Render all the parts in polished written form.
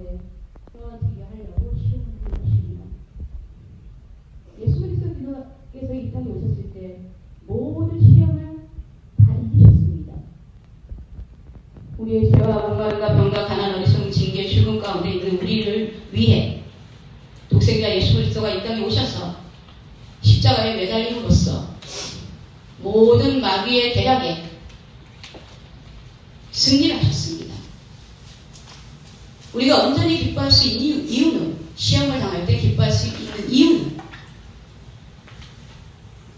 가운데 떨어지게 하려고 시험을 준 것입니다. 예수 그리스도께서 이 땅에 오셨을 때 모든 시험을 다 이기셨습니다. 우리의 죄와 목마름과 병과 가난 어리석음 징계 죽음 가운데 있는 우리를 위해 독생자 예수 그리스도가 이 땅에 오셔서 십자가에 매달림으로써 모든 마귀의 대략에 승리를 하셨습니다. 우리가 온전히 기뻐할 수 있는 이유는, 시험을 당할 때 기뻐할 수 있는 이유는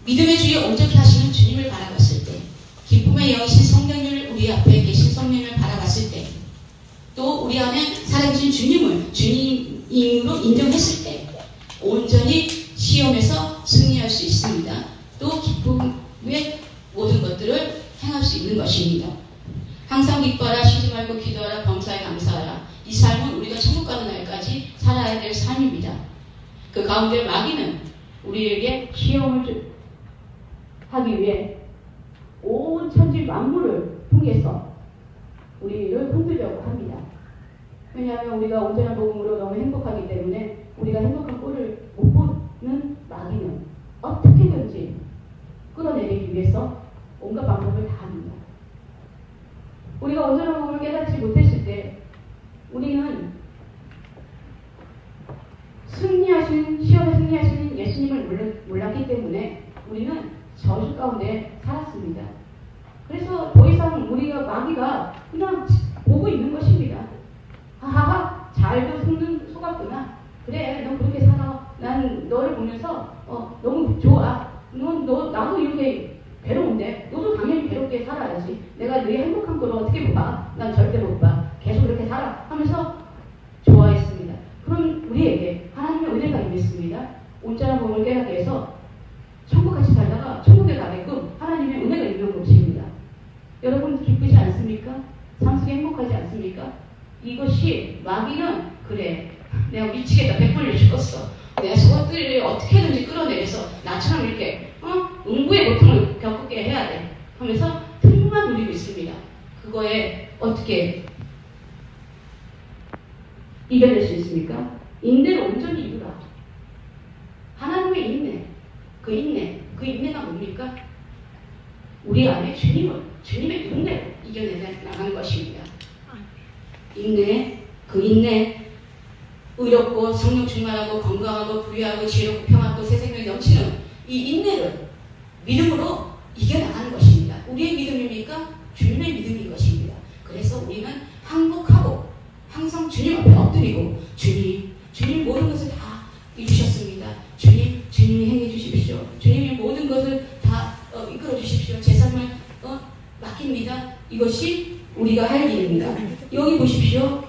믿음의 주에 온전히 하시는 주님을 바라봤을 때, 기쁨의 영이신 성령님을 우리 앞에 계신 성령님을 바라봤을 때, 또 우리 안에 살아계신 주님을 주님으로 인정했을 때 온전히 시험에서 승리할 수 있습니다. 또 기쁨의 모든 것들을 행할 수 있는 것입니다. 항상 기뻐하라, 쉬지 말고 기도하라, 범사에 감사하라. 이 삶은 우리가 천국 가는 날까지 살아야 될 삶입니다. 그 가운데 마귀는 우리에게 시험을 하기 위해 온 천지 만물을 통해서 우리를 흔들려고 합니다. 왜냐하면 우리가 온전한 복음으로 너무 행복하기 때문에 우리가 행복한 꼴을 못 보는 마귀는 어떻게든지 끌어내리기 위해서 온갖 방법을 다 합니다. 우리가 온전한 복음을 깨닫지 못했을 때 우리는 시험에 승리하시는 예수님을 몰랐기 때문에 우리는 저주 가운데 살았습니다. 그래서 더 이상 우리가 마귀가 그냥 보고 있는 것입니다. 하하하, 잘도 속았구나. 그래, 넌 그렇게 살아. 난 너를 보면서 너무 좋아. 나도 이렇게 괴로운데 너도 당연히 괴롭게 살아야지. 내가 너의 행복한 걸 어떻게 봐? 난 절대 못 봐. 계속 그렇게 살아 하면서 좋아했습니다. 그럼 우리에게 하나님의 은혜가 임했습니다. 온전한 복음을 깨닫게 해서 천국같이 살다가 천국에 가게끔 하나님의 은혜가 임한 것입니다. 여러분 기쁘지 않습니까? 삶 속에 행복하지 않습니까? 이것이 마귀는 그래, 내가 미치겠다, 백불려 죽었어, 내가 저것들을 어떻게든지 끌어내려서 나처럼 이렇게 응부의 고통을 겪게 해야 돼 하면서 틈만 누리고 있습니다. 그거에 어떻게 이겨낼 수 있습니까? 인내를 온전히 이루라. 하나님의 인내, 그 인내가 뭡니까? 우리 안에 주님의 인내로 이겨내 나가는 것입니다. 인내, 그 인내, 의롭고 성령 충만하고 건강하고 부유하고 지혜롭고 평안하고 새 생명이 넘치는 이 인내를 믿음으로 이겨나가는 것입니다. 우리의 믿음입니까? 주님의 믿음인 것입니다. 그래서 우리는 항복하고 항상 주님 앞에 엎드리고 주님 모든 것을 다 이루셨습니다. 주님이 행해 주십시오. 주님이 모든 것을 다 이끌어 주십시오. 제 삶을 맡깁니다. 이것이 우리가 할 일입니다. 여기 보십시오.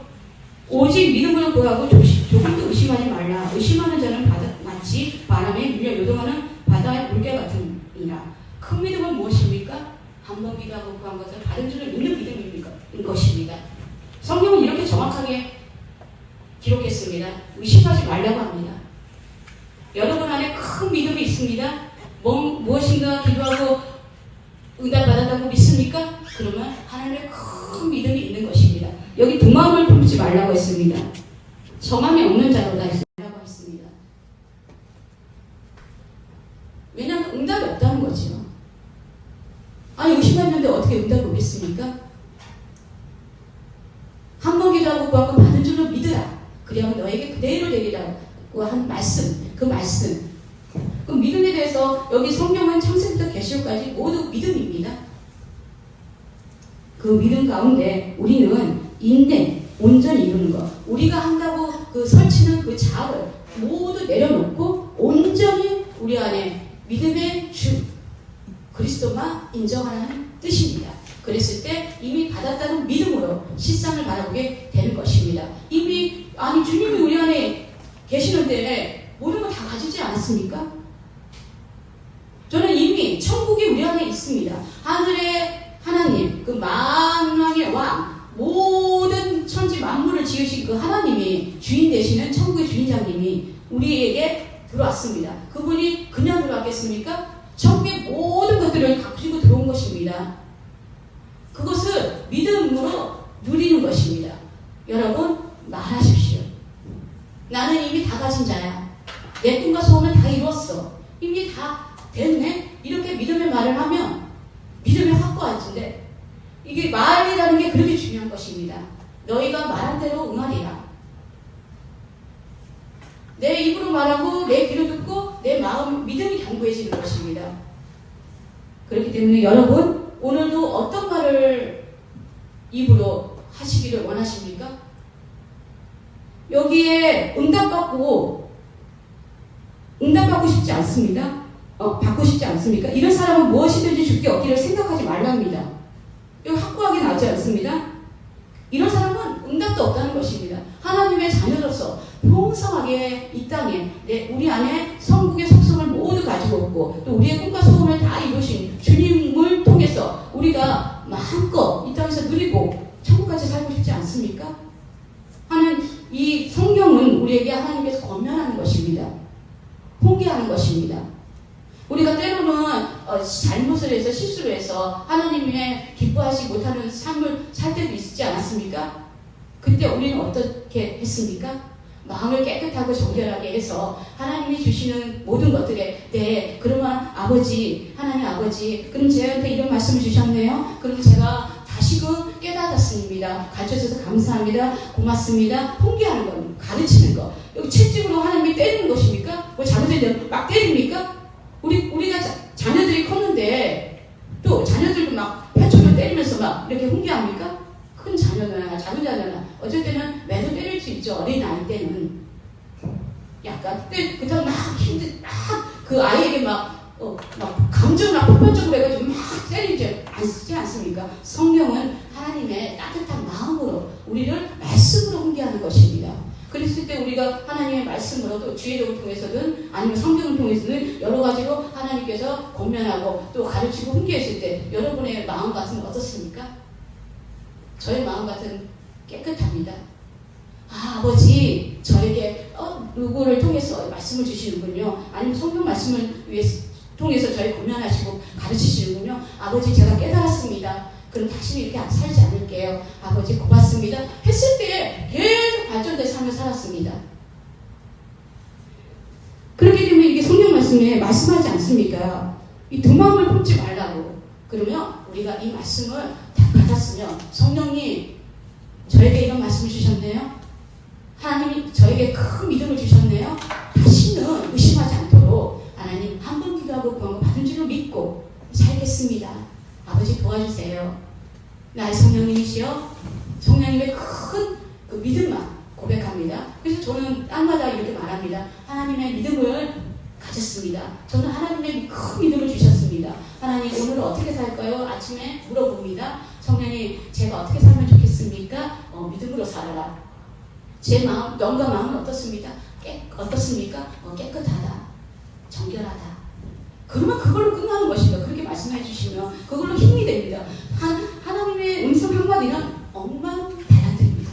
오직 믿음으로 구하고 조금도 의심하지 말라. 의심하는 자는 마치 바람에 밀려 요동하는 바다의 물개 같으니라. 큰 믿음은 무엇입니까? 한 번 기도하고 구한 것을 받은 줄을 믿는 믿음인 것입니다. 성경은 이렇게 정확하게 기록했습니다. 의심하지 말라고 합니다. 여러분 안에 큰 믿음이 있습니다. 무엇인가 기도하고 응답받았다고 믿습니까? 그러면 하나님의 큰 믿음이 있는 것입니다. 여기 두 마음을 품지 말라고 했습니다. 정함이 없는 자로다 했습니다. 왜냐하면 응답이 없다는 거죠. 아니 의심했는데 어떻게 응답이 오겠습니까? 한 번 기도하고 구하고 받은 줄로 믿으라. 그리하면 너에게 그대로 되리라고 한 말씀, 그 말씀. 그 믿음에 대해서 여기 성경은 창세부터 계시록까지 모두 믿음입니다. 그 믿음 가운데 우리는 인내, 온전히 이루는 것. 우리가 한다고 그 설치는 그 자아를 모두 내려놓고 온전히 우리 안에 믿음의 주 그리스도만 인정하는 뜻입니다. 그랬을 때 이미 받았다는 믿음으로 실상을 바라보게 되는 것입니다. 이미 주님이 우리 안에 계시는데 모든 걸 다 가지지 않았습니까? 저는 이미 천국이 우리 안에 있습니다. 하늘의 하나님, 그 만왕의 왕, 모든 천지 만물을 지으신 그 하나님이 주인 되시는 천국의 주인장님이 우리에게 들어왔습니다. 그분이 그냥 들어왔겠습니까? 천국의 모든 것들을 가지고 들어온 것입니다. 그것을 믿음으로 누리는 것입니다. 여러분 말하십시오. 가진 자야. 내 꿈과 소원을 다 이루었어. 이미 다 됐네. 이렇게 믿음의 말을 하면 믿음이 확고해진대. 이게 말이라는 게 그렇게 중요한 것입니다. 너희가 말한 대로 응하리라. 내 입으로 말하고 내 귀로 듣고 내 마음 믿음이 견고해지는 것입니다. 그렇기 때문에 여러분 오늘도 어떤 말을 입으로 하시기를 원하십니까? 여기에 응답받고 싶지 않습니다. 받고 싶지 않습니까? 이런 사람은 무엇이든지 주께 얻기를 생각하지 말랍니다. 이거 확고하게 나오지 않습니다. 이런 사람은 응답도 없다는 것입니다. 하나님의 자녀로서 풍성하게 이 땅에 우리 안에 성국의 속성을 모두 가지고 있고 또 우리의 꿈과 소원을 다 이루신 주님을 통해서 우리가 마음껏 이 땅에서 누리고 천국까지 살고 싶지 않습니까? 하는 이 성경은 우리에게 하나님께서 권면하는 것입니다. 홍계하는 것입니다. 우리가 때로는 잘못을 해서 실수를 해서 하나님의 기뻐하지 못하는 삶을 살 때도 있지 않았습니까? 그때 우리는 어떻게 했습니까? 마음을 깨끗하고 정결하게 해서 하나님이 주시는 모든 것들에 네, 그러면 아버지, 하나님 아버지, 그럼 저한테 이런 말씀을 주셨네요. 그럼 제가 다시금 깨달았습니다. 가르쳐줘서 감사합니다. 고맙습니다. 홍계하는 거, 가르치는 거. 여기 채찍으로 하나님이 때리는 것입니까? 뭐 자녀들 막 때립니까? 우리가 자녀들이 컸는데 또 자녀들도 막 패초를 때리면서 막 이렇게 훈계합니까? 큰 자녀나 작은 자녀나 어쩔 때는 매도 때릴 수 있죠. 어린 나이 때는 약간 그다음 막 그 아이에게 막 감정을 막 폭발적으로 해가지고 막 때리지 않습니까? 성경은 하나님의 따뜻한 마음으로 우리를 말씀으로 훈계하는 것입니다. 그랬을 때 우리가 하나님의 말씀으로 또 주의력을 통해서든 아니면 성경을 통해서든 여러 가지로 하나님께서 권면하고 또 가르치고 훈계했을 때 여러분의 마음 같은 어떻습니까? 저의 마음 같은 깨끗합니다. 아버지 저에게 누구를 통해서 말씀을 주시는군요. 아니면 성경 말씀을 통해서 저희 권면하시고 가르치시는군요. 아버지 제가 깨달았습니다. 그럼 다시는 이렇게 살지 않을게요. 아버지 고맙습니다. 했을 때 계속 발전된 삶을 살았습니다. 그렇기 때문에 이게 성경 말씀에 말씀하지 않습니까? 이 두 마음을 품지 말라고. 그러면 우리가 이 말씀을 다 받았으면 성령님 저에게 이런 말씀을 주셨네요. 하나님이 저에게 큰 믿음을 주셨네요. 다시는 의심하지 않도록 하나님 한 번 기도하고 구한 거 받은 줄로 믿고 살겠습니다. 아버지 도와주세요. 나의 성령님이시여 성령님의 큰 그 믿음만 고백합니다. 그래서 저는 땅마다 이렇게 말합니다. 하나님의 믿음을 가졌습니다. 저는 하나님의 큰 믿음을 주셨습니다. 하나님 오늘은 어떻게 살까요? 아침에 물어봅니다. 성령님 제가 어떻게 살면 좋겠습니까? 믿음으로 살아라. 제 마음, 영과 마음은 어떻습니까? 어떻습니까? 깨끗하다. 정결하다. 그러면 그걸로 끝나는 것입니다. 그렇게 말씀해 주시면 그걸로 힘이 됩니다. 하나님의 음성 한마디는 억만달란트입니다.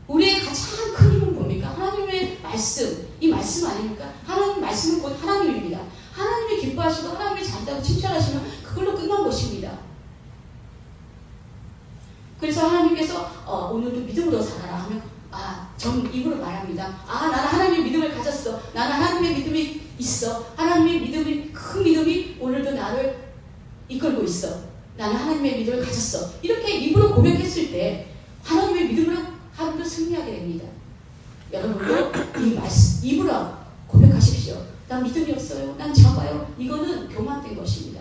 우리의 가장 큰 힘은 뭡니까? 하나님의 말씀, 이 말씀 아닙니까? 하나님 말씀은 곧 하나님입니다. 하나님이 기뻐하시고 하나님이 잘다고 칭찬하시면 그걸로 끝난 것입니다. 그래서 하나님께서 오늘도 믿음으로 살아라 하면 전 입으로 말합니다. 나는 하나님의 믿음을 가졌어. 나는 하나님의 믿음이 있어. 하나님의 믿음이 큰 믿음이 오늘도 나를 이끌고 있어. 나는 하나님의 믿음을 가졌어. 이렇게 입으로 고백했을 때 하나님의 믿음으로 하루도 승리하게 됩니다. 여러분도 이 말씀 입으로 고백하십시오. 난 믿음이 없어요. 난 작아요. 이거는 교만된 것입니다.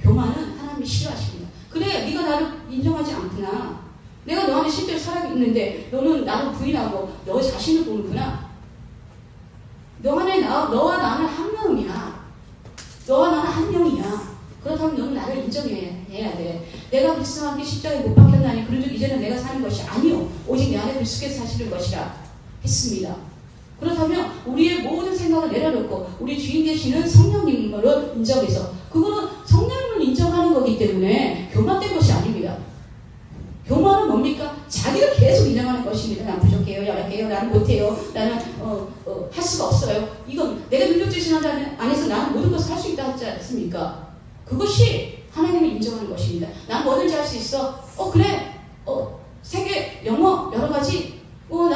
교만은 하나님이 싫어하십니다. 그래, 네가 나를 인정하지 않구나. 내가 너 안에 실제로 살아있는데 너는 나를 부인하고 너 자신을 보는구나. 너와 나는 한 명이야. 너와 나는 한 명이야. 그렇다면 너는 나를 인정해야 돼. 내가 그리스도와 함께 십자가에 못 박혔나니 그런즉 이제는 내가 사는 것이 아니요 오직 내 안에 그리스도께서 사시는 것이라 했습니다. 그렇다면 우리의 모든 생각을 내려놓고 우리 주인 되시는 성령님으로 인정해서 그거는 성령님을 인정하는 거기 때문에 교만된 것이 아닙니다. 교만은 뭡니까? 자기를 계속 인정하는 것입니다. 난 부족해요, 연약해요, 나는 못해요, 나는 할 수가 없어요. 이건 내가 능력 주신 하나님 안에서 나는 모든 것을 할 수 있다 하지 않습니까? 그것이 하나님을 인정하는 것입니다. 난 뭐든지 할 수 있어. 그래. 세계, 영어, 여러 가지. 난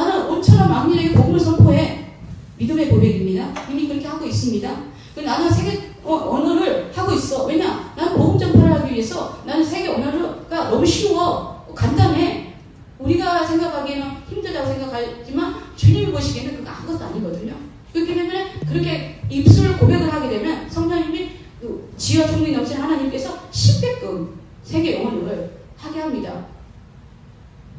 있습니다. 나는 세계 언어를 하고 있어. 왜냐? 나는 복음 전파를 하기 위해서 나는 세계 언어가 너무 쉬워. 간단해. 우리가 생각하기에는 힘들다고 생각하지만 주님이 보시기에는 그거 아무것도 아니거든요. 그렇기 때문에 그렇게 입술 고백을 하게 되면 성령님이 지혜와 총명이 넘치는 하나님께서 10배끔 세계 영혼을 하게 합니다.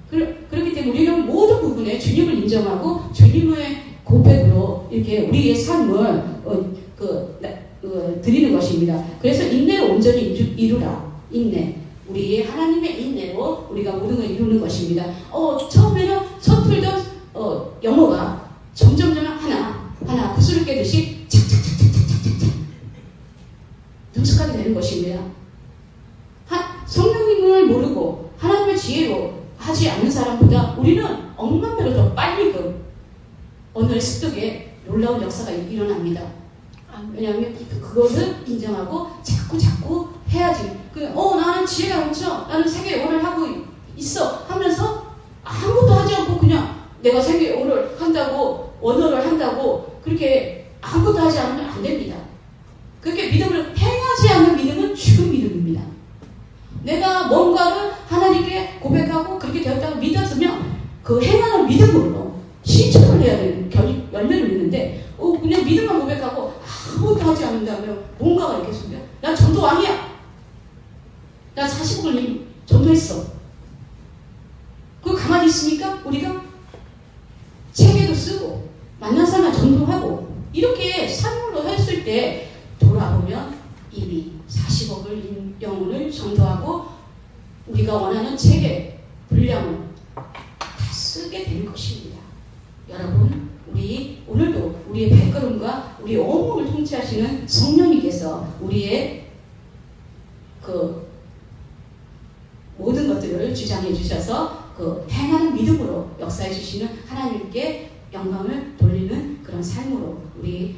그렇기 때문에 우리는 모든 부분에 주님을 인정하고 주님의 고백으로 이렇게 우리의 삶을 드리는 것입니다. 그래서 인내를 온전히 이루라. 인내. 우리의 하나님의 인내로 우리가 모든 걸 이루는 것입니다. 처음에는 서툴던 영어가 점점 하나 구슬을 깨듯이 착착착착착착착 능숙하게 되는 것입니다. 성령님을 모르고 하나님의 지혜로 하지 않는 사람보다 우리는 억만 배로 더 빨리 언어의 습득에 놀라운 역사가 일어납니다. 왜냐하면 그것을 인정하고 자꾸 해야지. 나는 지혜가 넘쳐. 나는 세계 영어를 하고 있어. 하면서 아무것도 하지 않고 그냥 내가 세계 영어를 한다고, 언어를 한다고 그렇게 아무것도 하지 않으면 안 됩니다. 그렇게 믿음을 행하지 않는 믿음은 죽은 믿음입니다. 내가 뭔가를 하나님께 고백하고 그렇게 되었다고 믿었으면 그 행하는 믿음으로 실천을 해야 되는 열매를 맺는데 그냥 믿음만 고백하고 아무것도 하지 않는다면 뭔가가 있겠습니까? 난 전도왕이야. 나 40억을 전도했어. 그거 가만히 있습니까? 우리가 책에도 쓰고 만난 사람 전도하고 이렇게 삶으로 했을 때 돌아보면 이미 40억을 영혼을 전도하고 우리가 원하는 책의 분량을 다 쓰게 될 것입니다. 여러분, 우리 오늘도 우리의 발걸음과 우리 온몸을 통치하시는 성령님께서 우리의 모든 것들을 주장해 주셔서 행하는 믿음으로 역사해 주시는 하나님께 영광을 돌리는 그런 삶으로 우리